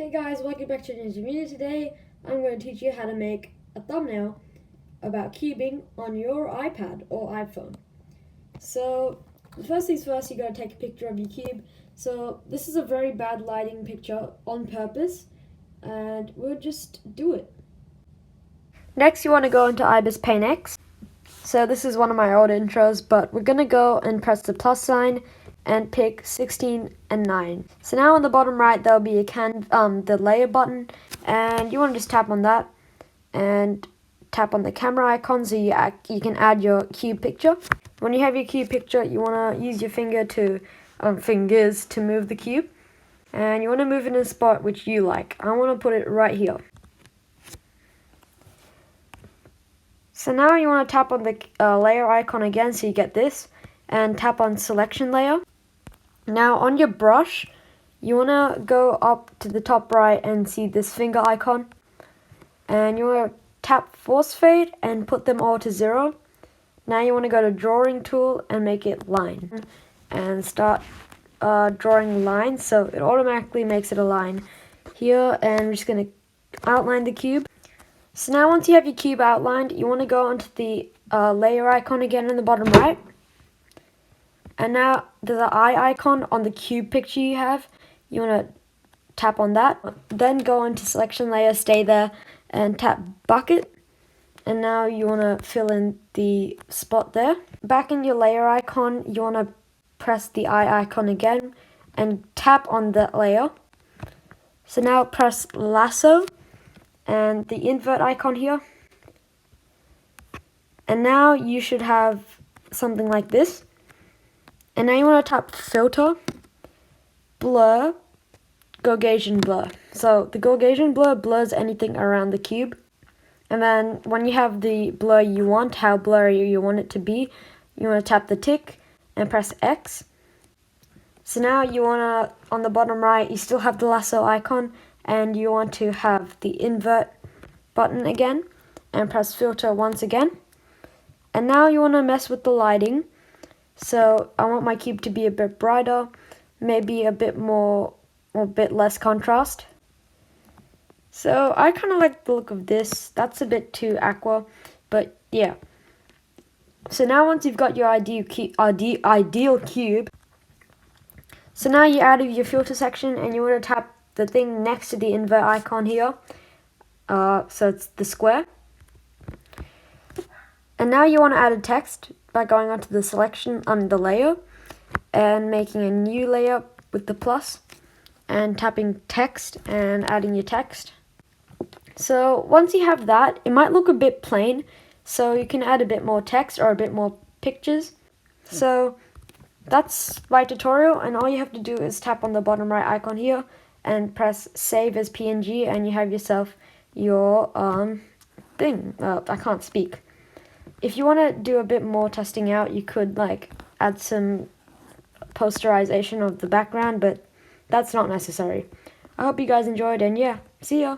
Hey guys, welcome back to Ninja Media. Today I'm going to teach you how to make a thumbnail about cubing on your iPad or iPhone. So first things first, you got to take a picture of your cube. So this is a very bad lighting picture on purpose, and we'll just do it. Next you want to go into IbisPaintX. So this is one of my old intros, but we're going to go and press the plus sign and pick 16 and 9. So now on the bottom right there'll be the layer button, and you want to just tap on that and tap on the camera icon so you can add your cube picture. When you have your cube picture, you want to use your fingers to move the cube, and you want to move it in a spot which you like. I want to put it right here. So now you want to tap on the layer icon again so you get this, and tap on selection layer. Now on your brush, you want to go up to the top right and see this finger icon, and you want to tap force fade and put them all to 0. Now you want to go to drawing tool and make it line and start drawing lines, so it automatically makes it a line here, and we're just going to outline the cube. So now once you have your cube outlined, you want to go onto the layer icon again in the bottom right. And now there's an eye icon on the cube picture you have. You want to tap on that. Then go into selection layer, stay there, and tap bucket. And now you want to fill in the spot there. Back in your layer icon, you want to press the eye icon again and tap on that layer. So now press lasso and the invert icon here. And now you should have something like this. And now you want to tap filter, blur, Gaussian blur. So the Gaussian blur blurs anything around the cube. And then when you have the blur you want, how blurry you want it to be, you want to tap the tick and press X. So now you want to, on the bottom right, you still have the lasso icon, and you want to have the invert button again and press filter once again. And now you want to mess with the lighting. So I want my cube to be a bit brighter, maybe a bit more or a bit less contrast. So I kind of like the look of this. That's a bit too aqua, but yeah. So now once you've got your ideal cube, so now you're out of your filter section and you want to tap the thing next to the invert icon here. So it's the square. And now you want to add a text by going onto the selection on the layer and making a new layer with the plus and tapping text and adding your text. So once you have that, it might look a bit plain, so you can add a bit more text or a bit more pictures. So that's my tutorial, and all you have to do is tap on the bottom right icon here and press save as PNG, and you have yourself your thing. I can't speak. If you want to do a bit more testing out, you could like add some posterization of the background, but that's not necessary. I hope you guys enjoyed, and yeah, see ya!